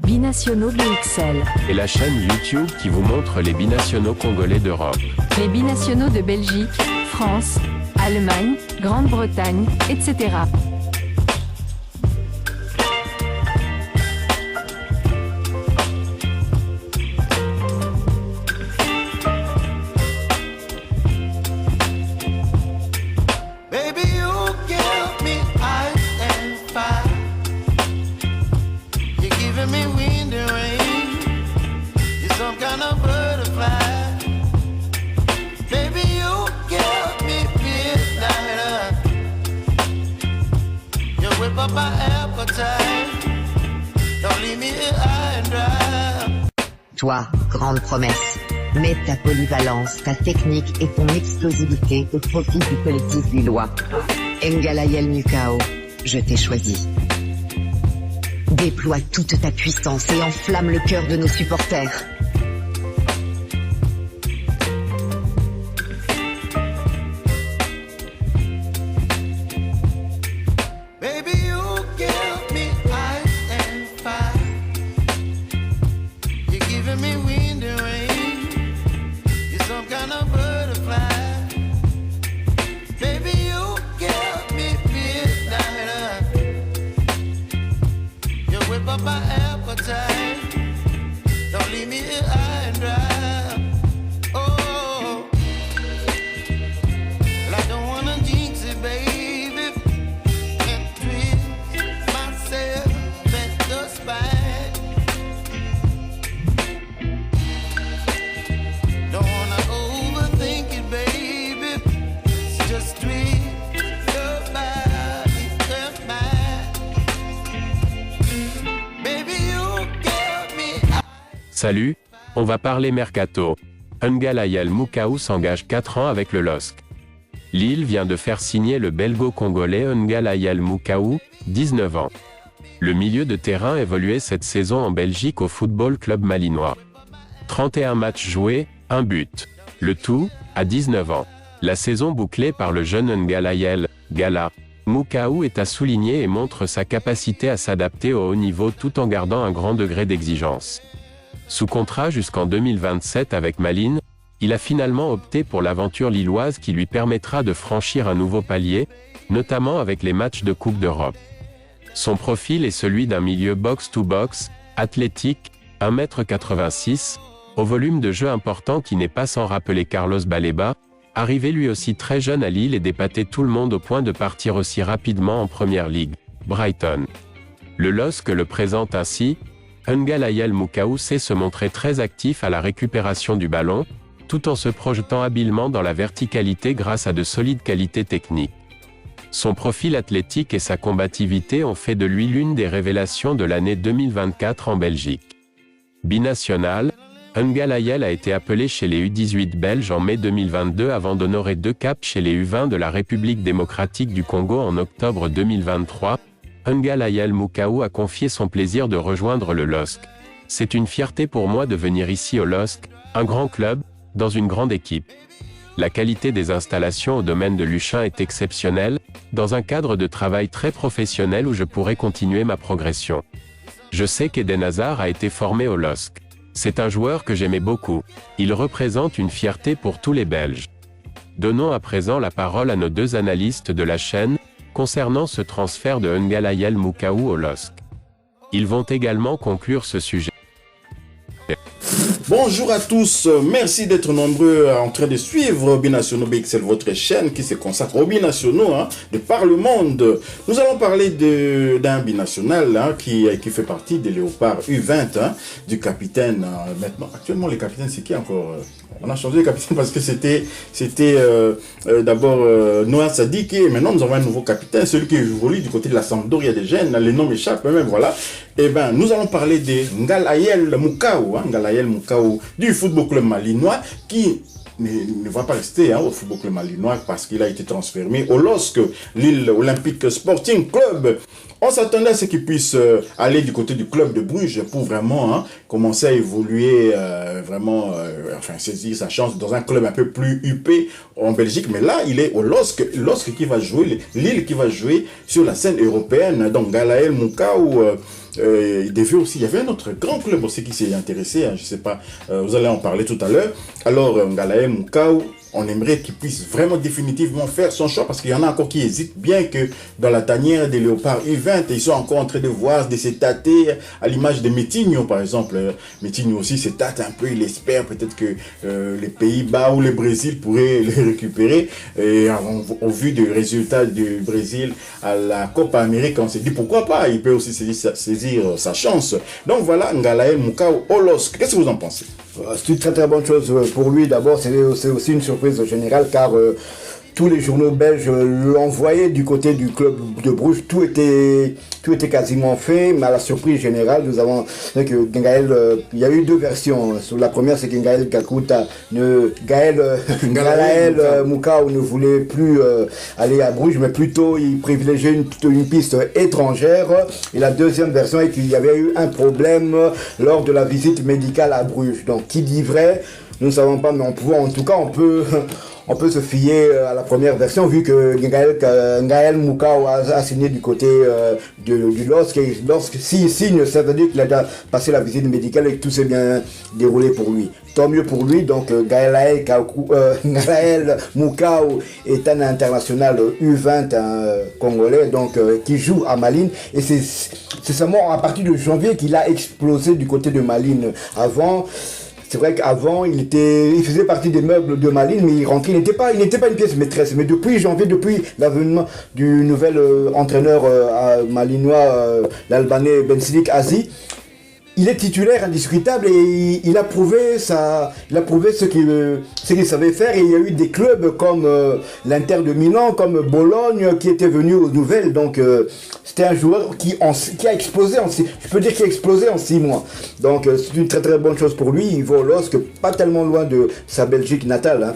Binationaux BXL. Et la chaîne YouTube qui vous montre les binationaux congolais d'Europe. Les binationaux de Belgique, France, Allemagne, Grande-Bretagne, etc. Toi, grande promesse, mets ta polyvalence, ta technique et ton explosivité au profit du collectif lillois. Ngalayel Mukao, je t'ai choisi. Déploie toute ta puissance et enflamme le cœur de nos supporters. Salut, on va parler mercato. Ngalayel Mukao s'engage 4 ans avec le LOSC. Lille vient de faire signer le belgo-congolais Ngalayel Mukao, 19 ans. Le milieu de terrain évoluait cette saison en Belgique au Football Club Malinois. 31 matchs joués, 1 but. Le tout, à 19 ans. La saison bouclée par le jeune Ngalayel, Gala, Mukao est à souligner et montre sa capacité à s'adapter au haut niveau tout en gardant un grand degré d'exigence. Sous contrat jusqu'en 2027 avec Malines, il a finalement opté pour l'aventure lilloise qui lui permettra de franchir un nouveau palier, notamment avec les matchs de Coupe d'Europe. Son profil est celui d'un milieu box-to-box, athlétique, 1m86, au volume de jeu important qui n'est pas sans rappeler Carlos Baleba, arrivé lui aussi très jeune à Lille et d'épater tout le monde au point de partir aussi rapidement en Première Ligue, Brighton. Le LOSC le présente ainsi. Ngalayel Mukao sait se montrer très actif à la récupération du ballon, tout en se projetant habilement dans la verticalité grâce à de solides qualités techniques. Son profil athlétique et sa combativité ont fait de lui l'une des révélations de l'année 2024 en Belgique. Binational, Ngalayel a été appelé chez les U18 belges en mai 2022 avant d'honorer 2 caps chez les U20 de la République démocratique du Congo en octobre 2023. Ngalayel Mukao a confié son plaisir de rejoindre le LOSC. C'est une fierté pour moi de venir ici au LOSC, un grand club, dans une grande équipe. La qualité des installations au domaine de Luchin est exceptionnelle, dans un cadre de travail très professionnel où je pourrai continuer ma progression. Je sais qu'Eden Hazard a été formé au LOSC. C'est un joueur que j'aimais beaucoup. Il représente une fierté pour tous les Belges. Donnons à présent la parole à nos 2 analystes de la chaîne, concernant ce transfert de Ngalayel Mukao au LOSC. Ils vont également conclure ce sujet. Bonjour à tous, merci d'être nombreux en train de suivre Binationaux BXL, votre chaîne qui se consacre aux binationaux de par le monde. Nous allons parler d'un binational qui fait partie des Léopards U20, du capitaine. Maintenant, actuellement, le capitaine, c'est qui encore? On a changé de capitaine parce que c'était d'abord Noah Sadiki, et maintenant nous avons un nouveau capitaine, celui qui évolue du côté de la Sampdoria des jeunes, les noms m'échappent même, voilà. Et ben nous allons parler de Ngalayel Mukao, Ngalayel Mukao du Football Club Malinois, qui ne va pas rester au Football Club Malinois parce qu'il a été transféré au LOSC, Lille Olympique Sporting Club. On s'attendait à ce qu'il puisse aller du côté du club de Bruges pour vraiment commencer à évoluer, saisir sa chance dans un club un peu plus huppé en Belgique. Mais là, il est au LOSC qui va jouer, Lille qui va jouer sur la scène européenne. Donc Ngalayel Mukao il devait aussi, il y avait un autre grand club aussi qui s'est intéressé, hein, je sais pas, vous allez en parler tout à l'heure. Alors, Ngalael Mukau, on aimerait qu'il puisse vraiment définitivement faire son choix parce qu'il y en a encore qui hésitent, bien que dans la tanière des Léopards U20, ils sont encore en train de voir, de se tâter à l'image de Metinho par exemple. Metinho aussi se tâte un peu, il espère peut-être que les Pays-Bas ou le Brésil pourraient les récupérer. Et au vu du résultat du Brésil à la Copa América, on s'est dit pourquoi pas, il peut aussi saisir sa chance. Donc voilà, Ngalael Mukau au LOSC. Qu'est-ce que vous en pensez? C'est une très très bonne chose pour lui. D'abord, c'est aussi une surprise générale car tous les journaux belges l'envoyaient du côté du club de Bruges. Tout était quasiment fait, mais à la surprise générale, nous avons que Ngaël, il y a eu deux versions. La première, c'est que Ngaël Kakuta, Ngalael Mukau ne voulait plus aller à Bruges, mais plutôt il privilégiait une piste étrangère. Et la deuxième version est qu'il y avait eu un problème lors de la visite médicale à Bruges. Donc, qui dit vrai, nous ne savons pas, mais en tout cas, on peut se fier à la première version vu que Ngaël Mukau a signé du côté du LOSC. Et s'il signe, ça veut dire qu'il a déjà passé la visite médicale et que tout s'est bien déroulé pour lui. Tant mieux pour lui. Donc Ngaël Mukau est un international U20 congolais donc, qui joue à Malines. Et c'est seulement à partir de janvier qu'il a explosé du côté de Malines. Avant... C'est vrai qu'avant, il faisait partie des meubles de Malines, mais il rentrait, il n'était pas une pièce maîtresse. Mais depuis janvier, depuis l'avènement du nouvel entraîneur malinois, l'Albanais Bensilik Azi, il est titulaire indiscutable et il a prouvé ce qu'il savait faire. Et il y a eu des clubs comme l'Inter de Milan, comme Bologne qui étaient venus aux nouvelles. Donc c'était un joueur qui a explosé qui a explosé en 6 mois. Donc c'est une très très bonne chose pour lui. Il va au LOSC, pas tellement loin de sa Belgique natale,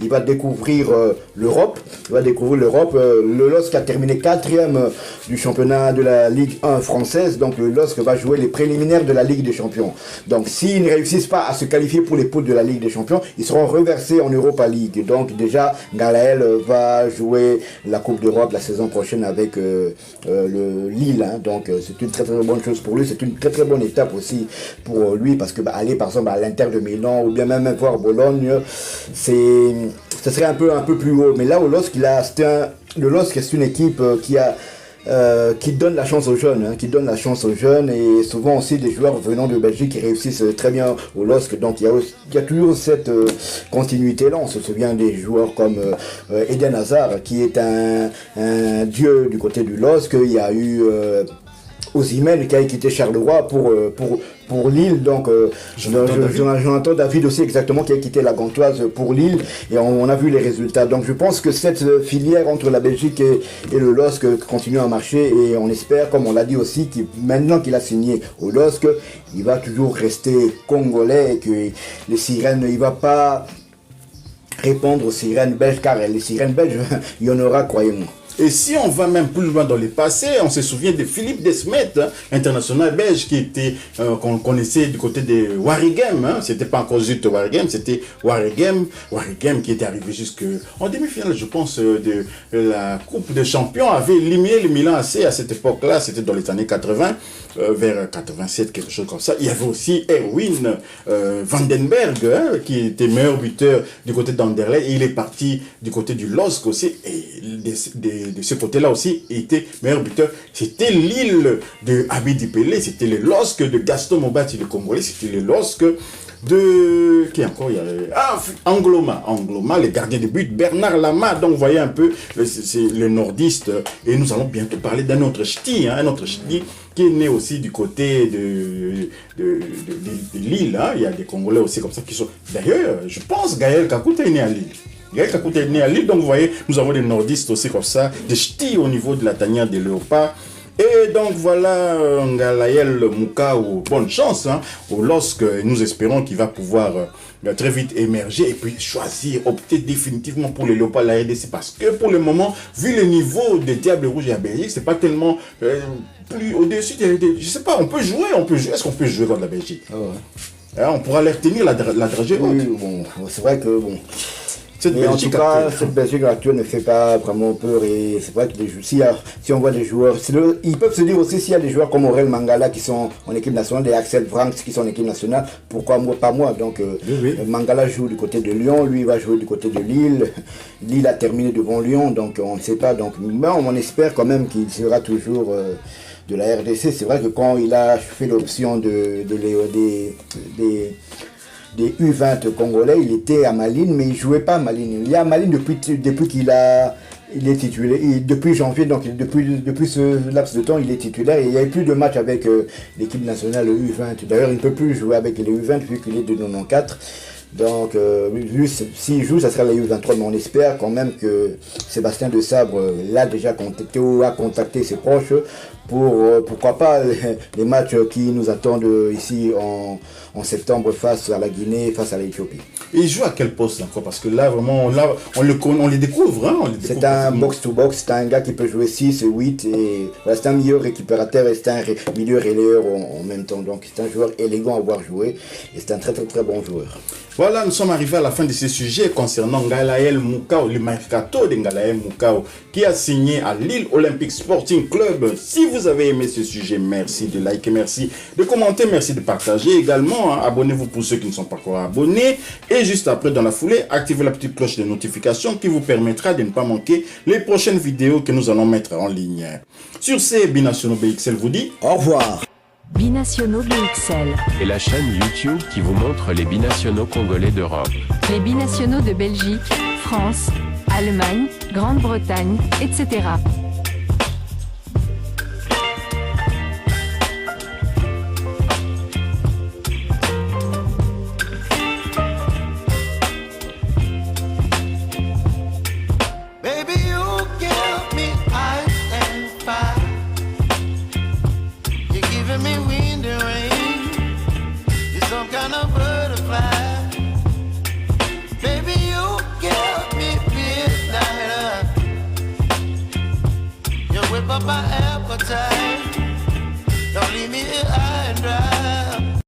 Il va découvrir l'Europe. Le LOSC a terminé 4e du championnat de la Ligue 1 française. Donc le LOSC va jouer les préliminaires de la Ligue des Champions. Donc s'ils ne réussissent pas à se qualifier pour les poules de la Ligue des Champions, ils seront reversés en Europa League. Donc déjà, Ngalael va jouer la Coupe d'Europe la saison prochaine avec le Lille. Donc c'est une très très bonne chose pour lui. C'est une très très bonne étape aussi pour lui parce que aller par exemple à l'Inter de Milan ou bien même voir Bologne, ce serait un peu plus haut. Mais là au LOSC, le LOSC c'est une équipe qui donne la chance aux jeunes, et souvent aussi des joueurs venant de Belgique qui réussissent très bien au LOSC. Donc il y a toujours cette continuité là. On se souvient des joueurs comme Eden Hazard qui est un dieu du côté du LOSC. Il y a eu Osimhen qui a quitté Charleroi pour Lille, donc Jonathan David aussi exactement qui a quitté la Gantoise pour Lille, et on a vu les résultats. Donc je pense que cette filière entre la Belgique et le LOSC continue à marcher, et on espère, comme on l'a dit aussi, maintenant qu'il a signé au LOSC, il va toujours rester congolais, et que les sirènes, il va pas répondre aux sirènes belges, car les sirènes belges, il y en aura, croyez-moi. Et si on va même plus loin dans le passé, on se souvient de Philippe Desmet, international belge, qui était qu'on connaissait du côté de Waregem. C'était pas encore juste Waregem, c'était Waregem qui était arrivé jusqu'en demi-finale, je pense, de la Coupe des Champions, avait éliminé le Milan AC à cette époque-là, c'était dans les années 80, vers 87, quelque chose comme ça. Il y avait aussi Erwin Vandenberg, qui était meilleur buteur du côté d'Anderlecht, et il est parti du côté du LOSC aussi, et de ce côté-là aussi, il était meilleur buteur. C'était l'île de Abidi Pelé, c'était le LOSC de Gaston Mobati, le Congolais, c'était le LOSC de... Qui encore il y avait... Angloma, le gardien de but, Bernard Lama. Donc vous voyez un peu, c'est le nordiste. Et nous allons bientôt parler d'un autre ch'ti, qui est né aussi du côté de Lille. Il y a des Congolais aussi comme ça qui sont... D'ailleurs, je pense Gaël Kakuta est né à Lille. Gaël Kakuta est né à Lille, donc vous voyez, nous avons des nordistes aussi comme ça, des ch'tis au niveau de la tanière des léopards. Et donc voilà, Ngalael Mukau, bonne chance au LOSC. Nous espérons qu'il va pouvoir très vite émerger et puis choisir, opter définitivement pour les léopards de la RDC, parce que pour le moment, vu le niveau des Diables Rouges et la Belgique, c'est pas tellement plus au-dessus je sais pas, on peut jouer, est-ce qu'on peut jouer contre la Belgique? On pourra leur tenir la dragée haute. Oui, bon, c'est vrai que bon... Cette Mais en tout Belgique cas, actuelle. cette Belgique actuelle ne fait pas vraiment peur. Et c'est vrai que si on voit des joueurs, ils peuvent se dire aussi s'il y a des joueurs comme Aurel Mangala qui sont en équipe nationale, des Axel Franks qui sont en équipe nationale, pourquoi moi, pas moi. Donc Oui. Mangala joue du côté de Lyon, lui va jouer du côté de Lille. Lille a terminé devant Lyon, donc on ne sait pas. Donc on espère quand même qu'il sera toujours de la RDC. C'est vrai que quand il a fait l'option des U20 congolais, il était à Malines, mais il jouait pas à Malines. Il est à Malines depuis il est titulaire. Depuis janvier, donc depuis ce laps de temps, il est titulaire. Et il n'y a plus de match avec l'équipe nationale U20. D'ailleurs, il ne peut plus jouer avec les U20 vu qu'il est de 94. Donc, lui, s'il joue, ça sera la U23. Mais on espère quand même que Sébastien de Sabre l'a déjà contacté ou a contacté ses proches pour, pourquoi pas, les matchs qui nous attendent ici en septembre face à la Guinée, face à l'Éthiopie. Et il joue à quel poste encore? Parce que là, vraiment, on les découvre. Hein, C'est un box-to-box, c'est un gars qui peut jouer 6 et 8. Et, voilà, c'est un milieu récupérateur et c'est un milieu relayeur en même temps. Donc c'est un joueur élégant à voir jouer et c'est un très très très bon joueur. Voilà, nous sommes arrivés à la fin de ce sujet concernant Ngalael Mukao, le mercato de Ngalael Mukao, qui a signé à Lille Olympique Sporting Club. Si vous avez aimé ce sujet, merci de liker, merci de commenter, merci de partager également. Hein, abonnez-vous pour ceux qui ne sont pas encore abonnés. Et juste après, dans la foulée, activez la petite cloche de notification qui vous permettra de ne pas manquer les prochaines vidéos que nous allons mettre en ligne. Sur ce, Binationaux BXL vous dit Au revoir. Binationaux BXL. Et la chaîne YouTube qui vous montre les binationaux congolais d'Europe. Les binationaux de Belgique, France, Allemagne, Grande-Bretagne, etc. Baby, you give me ice and fire. You're giving me wind and rain. You're some kind of butterfly. Baby, you give me midnight. You whip up my appetite. Don't leave me here high and dry.